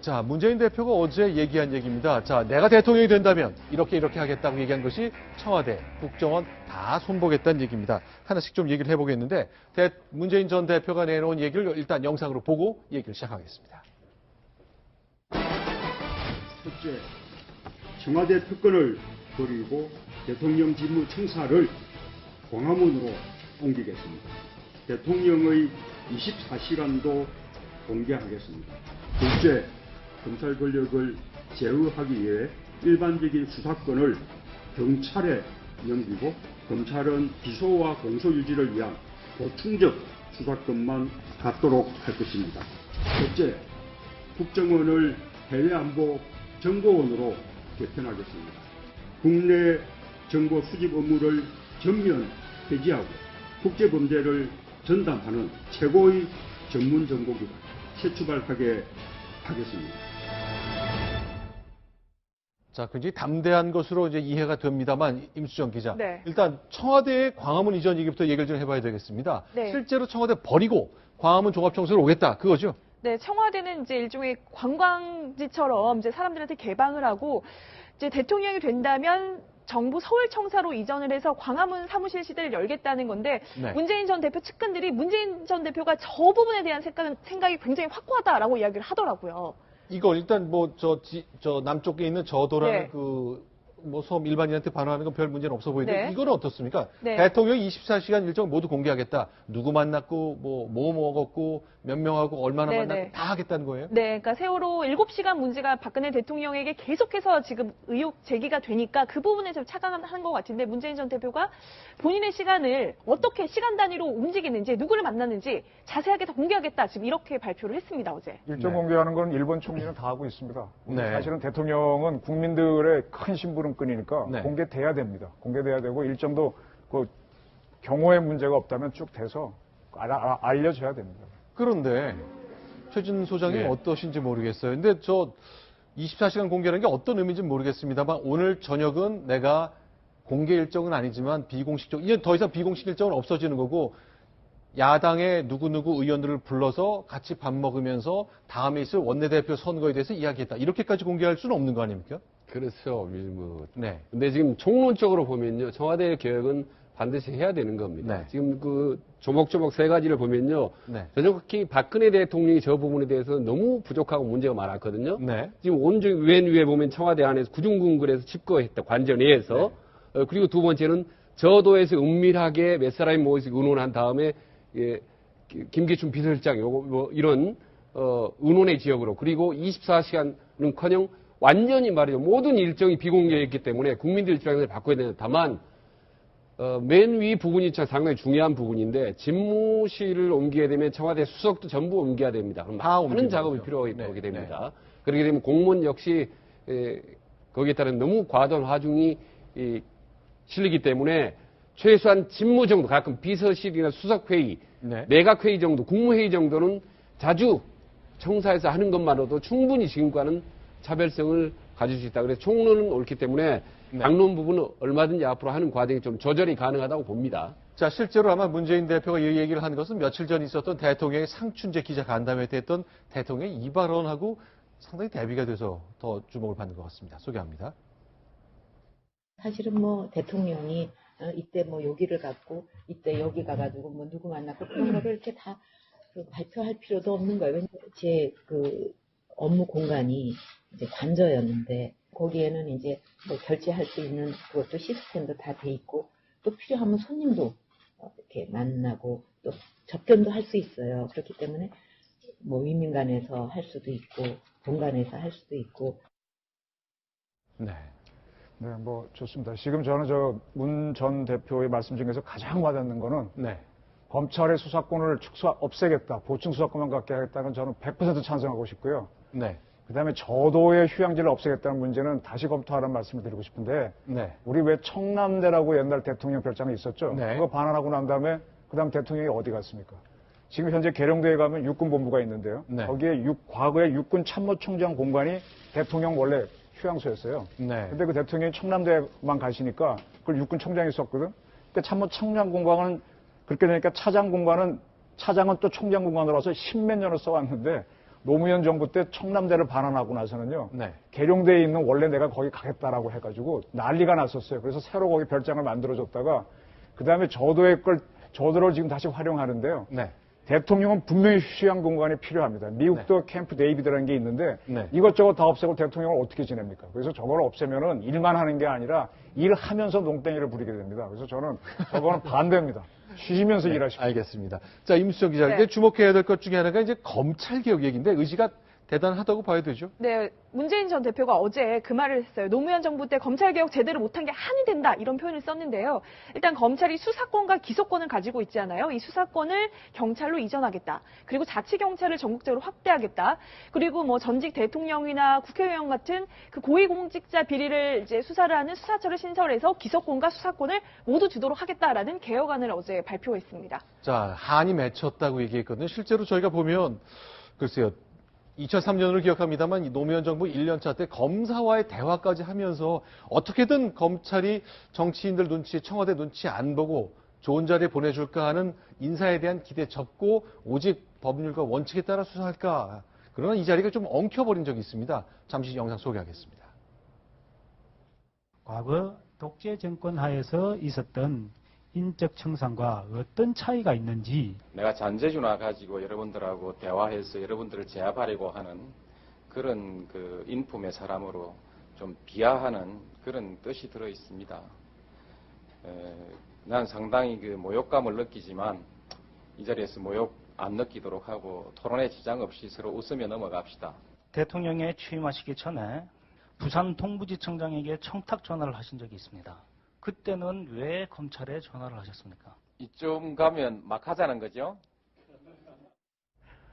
자, 문재인 대표가 어제 얘기한 얘기입니다. 자, 내가 대통령이 된다면 이렇게 하겠다고 얘기한 것이 청와대, 국정원 다 손보겠다는 얘기입니다. 하나씩 좀 얘기를 해보겠는데 문재인 전 대표가 내놓은 얘기를 일단 영상으로 보고 얘기를 시작하겠습니다. 첫째, 청와대 특권을 버리고 대통령 직무 청사를 광화문으로 옮기겠습니다. 대통령의 24시간도 공개하겠습니다. 둘째, 검찰 권력을 제어하기 위해 일반적인 수사권을 경찰에 넘기고 검찰은 기소와 공소 유지를 위한 보충적 수사권만 갖도록 할 것입니다. 셋째, 국정원을 해외안보 정보원으로 개편하겠습니다. 국내 정보 수집 업무를 전면 폐지하고 국제범죄를 전담하는 최고의 전문 정보기관 재추발하게 하겠습니다. 자, 굉장히 담대한 것으로 이제 이해가 됩니다만, 임수정 기자. 네. 일단 청와대의 광화문 이전 얘기부터 얘기를 좀 해봐야 되겠습니다. 네. 실제로 청와대 버리고 광화문 종합청소를 오겠다, 그거죠? 네, 청와대는 이제 일종의 관광지처럼 이제 사람들한테 개방을 하고 이제 대통령이 된다면 정부 서울청사로 이전을 해서 광화문 사무실 시대를 열겠다는 건데 네. 문재인 전 대표 측근들이 문재인 전 대표가 저 부분에 대한 생각이 굉장히 확고하다라고 이야기를 하더라고요. 이거 일단 뭐 저 남쪽에 있는 저도라는 네. 그 뭐 섬 일반인한테 반환하는 건 별 문제는 없어 보이는데 네. 이거는 어떻습니까? 네. 대통령이 24시간 일정 모두 공개하겠다. 누구 만났고 뭐 먹었고 몇 명하고 얼마나 네, 만났고 네. 다 하겠다는 거예요? 네, 그러니까 세월호 7시간 문제가 박근혜 대통령에게 계속해서 지금 의혹 제기가 되니까 그 부분에 좀 착안한 것 같은데 문재인 전 대표가 본인의 시간을 어떻게 시간 단위로 움직이는지 누구를 만났는지 자세하게 다 공개하겠다 지금 이렇게 발표를 했습니다 어제. 일정 네. 공개하는 건 일본 총리는 다 하고 있습니다. 네. 사실은 대통령은 국민들의 큰 심부름꾼이니까 네. 공개돼야 됩니다. 공개돼야 되고 일정도 그 경호의 문제가 없다면 쭉 돼서 알려줘야 됩니다. 그런데 최진 소장님 네. 어떠신지 모르겠어요. 근데 저 24시간 공개라는 게 어떤 의미인지 모르겠습니다만 오늘 저녁은 내가 공개 일정은 아니지만 비공식적, 이제 더 이상 비공식 일정은 없어지는 거고 야당의 누구누구 의원들을 불러서 같이 밥 먹으면서 다음에 있을 원내대표 선거에 대해서 이야기했다. 이렇게까지 공개할 수는 없는 거 아닙니까? 그렇죠. 네. 근데 지금 총론적으로 보면요. 청와대 개혁은 반드시 해야 되는 겁니다. 네. 지금 그 조목조목 세 가지를 보면요. 네. 전적히 박근혜 대통령이 저 부분에 대해서 너무 부족하고 문제가 많았거든요. 네. 지금 온종일 맨 위에 보면 청와대 안에서 구중궁궐에서 집거했다. 관전회에서. 네. 그리고 두 번째는 저도에서 은밀하게 몇 사람이 모여서 의논한 다음에 김기춘 비서실장 이런 의논의 지역으로 그리고 24시간은커녕 완전히 말이죠. 모든 일정이 비공개했기 때문에 국민들 입장에서 바꿔야 되는 다만 맨 위 부분이 상당히 중요한 부분인데 집무실을 옮기게 되면 청와대 수석도 전부 옮겨야 됩니다. 그럼 많은 작업이 필요하게 네. 됩니다. 그렇게 되면 공무원 역시 거기에 따른 너무 과도한 화중이 실리기 때문에 최소한 집무 정도, 가끔 비서실이나 수석회의, 네. 내각회의 정도, 국무회의 정도는 자주 청사에서 하는 것만으로도 충분히 지금과는 차별성을 가질 수 있다. 그래서 총론은 옳기 때문에 네. 당론 부분은 얼마든지 앞으로 하는 과정이 좀 조절이 가능하다고 봅니다. 자, 실제로 아마 문재인 대표가 이 얘기를 한 것은 며칠 전 있었던 대통령의 상춘재 기자간담회 때 했던 대통령의 이 발언하고 상당히 대비가 돼서 더 주목을 받는 것 같습니다. 소개합니다. 사실은 뭐 대통령이 이때 뭐 여기를 갔고 이때 여기 가가지고 뭐 누구 만났고 그런 거를 이렇게 다 발표할 필요도 없는 거예요. 왜냐면 제 그 업무 공간이 이제 관저였는데 거기에는 이제 뭐 결제할 수 있는 그것도 시스템도 다 돼 있고 또 필요하면 손님도 이렇게 만나고 또 접견도 할 수 있어요. 그렇기 때문에 뭐 위민관에서 할 수도 있고 본관에서 할 수도 있고. 네. 네, 뭐 좋습니다. 지금 저는 저 문 전 대표의 말씀 중에서 가장 와닿는 거는 네. 검찰의 수사권을 없애겠다, 보충 수사권만 갖게 하겠다는 저는 100% 찬성하고 싶고요. 네. 그다음에 저도의 휴양지를 없애겠다는 문제는 다시 검토하라는 말씀을 드리고 싶은데 네. 우리 왜 청남대라고 옛날 대통령 별장이 있었죠? 네. 그거 반환하고 난 다음에 그다음 대통령이 어디 갔습니까? 지금 현재 계룡대에 가면 육군본부가 있는데요. 네. 거기에 과거에 육군 참모총장 공간이 대통령 원래 휴양소였어요. 네. 근데 그 대통령이 청남대만 가시니까 그걸 육군총장이 썼거든. 근데 참모총장 공간은 그렇게 되니까 차장 공간은 차장은 또 총장 공간으로 와서 십몇 년을 써왔는데 노무현 정부 때 청남대를 반환하고 나서는요. 네. 계룡대에 있는 원래 내가 거기 가겠다라고 해가지고 난리가 났었어요. 그래서 새로 거기 별장을 만들어줬다가 그 다음에 저도를 지금 다시 활용하는데요. 네. 대통령은 분명히 휴양 공간이 필요합니다. 미국도 캠프 데이비드라는 게 있는데 네. 이것저것 다 없애고 대통령을 어떻게 지냅니까? 그래서 저걸 없애면은 일만 하는 게 아니라 일하면서 농땡이를 부리게 됩니다. 그래서 저는 저거는 반대입니다. 쉬시면서 일하시고. 알겠습니다. 자, 임수정 기자, 네. 이제 주목해야 될 것 중에 하나가 이제 검찰 개혁 얘기인데 의지가 대단하다고 봐야 되죠. 네, 문재인 전 대표가 어제 그 말을 했어요. 노무현 정부 때 검찰개혁 제대로 못한 게 한이 된다 이런 표현을 썼는데요. 일단 검찰이 수사권과 기소권을 가지고 있잖아요. 이 수사권을 경찰로 이전하겠다. 그리고 자치경찰을 전국적으로 확대하겠다. 그리고 뭐 전직 대통령이나 국회의원 같은 그 고위공직자 비리를 이제 수사를 하는 수사처를 신설해서 기소권과 수사권을 모두 주도록 하겠다라는 개혁안을 어제 발표했습니다. 자, 한이 맺혔다고 얘기했거든요. 실제로 저희가 보면 글쎄요. 2003년을 기억합니다만 이 노무현 정부 1년차 때 검사와의 대화까지 하면서 어떻게든 검찰이 정치인들 눈치, 청와대 눈치 안 보고 좋은 자리에 보내줄까 하는 인사에 대한 기대 접고 오직 법률과 원칙에 따라 수사할까. 그러나 이 자리가 좀 엉켜버린 적이 있습니다. 잠시 영상 소개하겠습니다. 과거 독재 정권 하에서 있었던 인적 청산과 어떤 차이가 있는지 내가 잔재주나 가지고 여러분들하고 대화해서 여러분들을 제압하려고 하는 그런 그 인품의 사람으로 좀 비하하는 그런 뜻이 들어 있습니다. 난 상당히 그 모욕감을 느끼지만 이 자리에서 모욕 안 느끼도록 하고 토론에 지장 없이 서로 웃으며 넘어갑시다. 대통령에 취임하시기 전에 부산 동부지청장에게 청탁 전화를 하신 적이 있습니다. 그때는 왜 검찰에 전화를 하셨습니까? 이쯤 가면 막 하자는 거죠?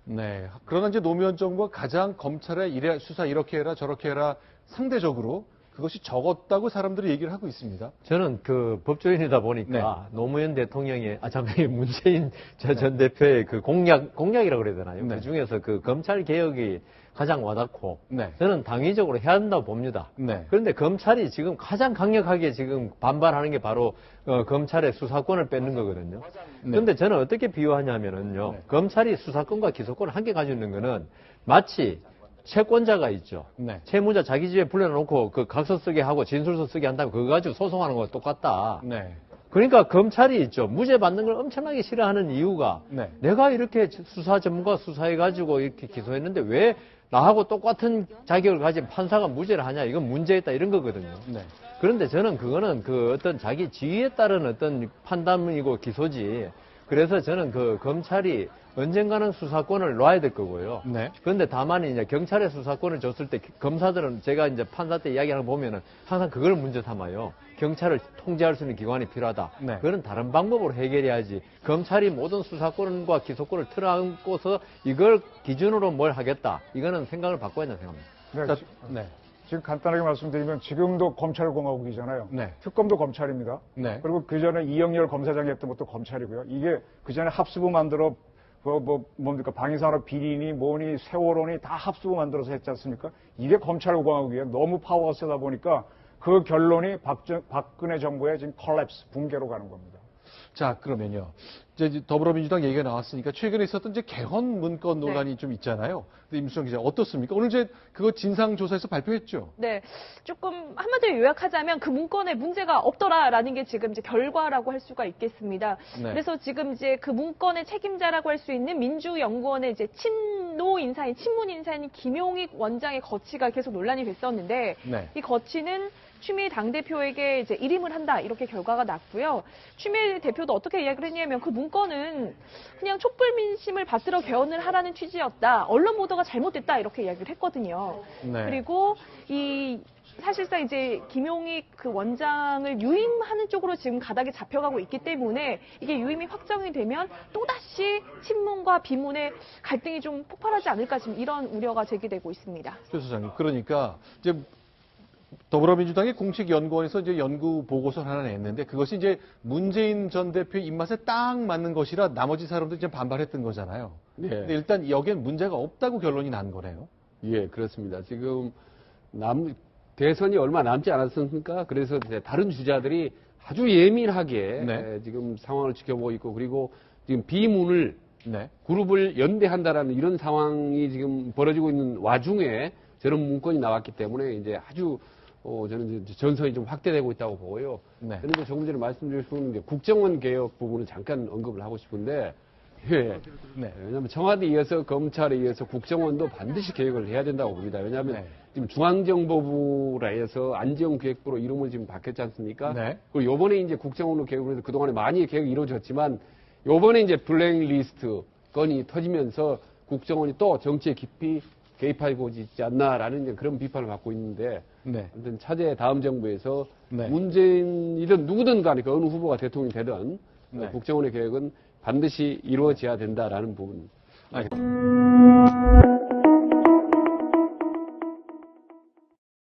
네. 그러나 이제 노무현 정부가 가장 검찰의 수사 이렇게 해라 저렇게 해라 상대적으로 그것이 적었다고 사람들이 얘기를 하고 있습니다. 저는 그 법조인이다 보니까 노무현 대통령의, 문재인 전 대표의 그 공약이라고 그래야 되나요? 네. 그 중에서 그 검찰 개혁이 가장 와닿고 네. 저는 당위적으로 해야 한다고 봅니다. 네. 그런데 검찰이 지금 가장 강력하게 지금 반발하는 게 바로 검찰의 수사권을 뺏는 거거든요. 네. 그런데 저는 어떻게 비유하냐면은요. 네. 검찰이 수사권과 기소권을 함께 가지고 있는 거는 마치 채권자가 있죠. 네. 채무자 자기 집에 불러놓고 그 각서 쓰게 하고 진술서 쓰게 한다면 그거 가지고 소송하는 거와 똑같다. 네. 그러니까 검찰이 있죠. 무죄 받는 걸 엄청나게 싫어하는 이유가 네. 내가 이렇게 수사 전문가 수사해가지고 이렇게 기소했는데 왜 나하고 똑같은 자격을 가진 판사가 무죄를 하냐. 이건 문제있다 이런 거거든요. 네. 그런데 저는 그거는 그 어떤 자기 지위에 따른 어떤 판단이고 기소지. 그래서 저는 그 검찰이 언젠가는 수사권을 놔야 될 거고요. 네. 그런데 다만 이제 경찰에 수사권을 줬을 때 검사들은 제가 이제 판사 때 이야기하는 거 보면은 항상 그걸 문제 삼아요. 경찰을 통제할 수 있는 기관이 필요하다. 네. 그건 다른 방법으로 해결해야지. 검찰이 모든 수사권과 기소권을 틀어안고서 이걸 기준으로 뭘 하겠다. 이거는 생각을 바꿔야 된다고 생각합니다. 네, 네. 지금 간단하게 말씀드리면 지금도 검찰공화국이잖아요. 네. 특검도 검찰입니다. 네. 그리고 그 전에 이영렬 검사장이 했던 것도 검찰이고요. 이게 그 전에 합수부 만들어 뭡니까 방위산업 비리니 뭐니 세월호니 다 합수부 만들어서 했지 않습니까? 이게 검찰공화국이에요. 너무 파워가 세다 보니까 그 결론이 박근혜 정부의 지금 컬랩스 붕괴로 가는 겁니다. 자, 그러면요. 이제 더불어민주당 얘기가 나왔으니까 최근에 있었던 이제 개헌 문건 논란이 좀 있잖아요. 근데 임수정 기자 어떻습니까? 오늘 이제 그거 진상조사에서 발표했죠. 네, 조금 한마디로 요약하자면 그 문건에 문제가 없더라라는 게 지금 이제 결과라고 할 수가 있겠습니다. 네. 그래서 지금 이제 그 문건의 책임자라고 할 수 있는 민주연구원의 이제 친문 인사인 김용익 원장의 거취가 계속 논란이 됐었는데 네. 이 거취는 추미애 당대표에게 이제 일임을 한다 이렇게 결과가 났고요. 추미애 대표도 어떻게 이야기를 했냐면 그 문건은 그냥 촛불 민심을 받들어 개헌을 하라는 취지였다. 언론 보도가 잘못됐다 이렇게 이야기를 했거든요. 네. 그리고 이 사실상 이제 김용익 그 원장을 유임하는 쪽으로 지금 가닥이 잡혀가고 있기 때문에 이게 유임이 확정이 되면 또다시 친문과 비문의 갈등이 좀 폭발하지 않을까 지금 이런 우려가 제기되고 있습니다. 최 소장님. 그러니까 이제 더불어민주당의 공식연구원에서 이제 연구 보고서를 하나 냈는데 그것이 이제 문재인 전 대표의 입맛에 딱 맞는 것이라 나머지 사람들이 이제 반발했던 거잖아요. 네. 근데 일단 여기엔 문제가 없다고 결론이 난 거네요. 예, 그렇습니다. 지금 대선이 얼마 남지 않았습니까? 그래서 이제 다른 주자들이 아주 예민하게 네. 지금 상황을 지켜보고 있고 그리고 지금 비문을 네. 그룹을 연대한다라는 이런 상황이 지금 벌어지고 있는 와중에 저런 문건이 나왔기 때문에 이제 아주 저는 이제 전선이 좀 확대되고 있다고 보고요. 네. 그런데 조금 전에 말씀드릴 수 있는 게 국정원 개혁 부분은 잠깐 언급을 하고 싶은데, 예. 네. 왜냐하면 청와대에 이어서 검찰에 이어서 국정원도 반드시 개혁을 해야 된다고 봅니다. 왜냐하면 네. 지금 중앙정보부라 해서 안정기획부로 이름을 지금 바뀌었지 않습니까? 네. 그리고 요번에 이제 국정원으로 개혁을 해서 그동안에 많이 개혁이 이루어졌지만 요번에 이제 블랙리스트 건이 터지면서 국정원이 또 정치에 깊이 개입하고 있지 않나라는 이제 그런 비판을 받고 있는데, 네. 아무튼 차제 다음 정부에서 네. 문재인이든 누구든 간에 그 어느 후보가 대통령이 되든 네. 국정원의 개혁은 반드시 이루어져야 된다라는 부분. 알겠습니다.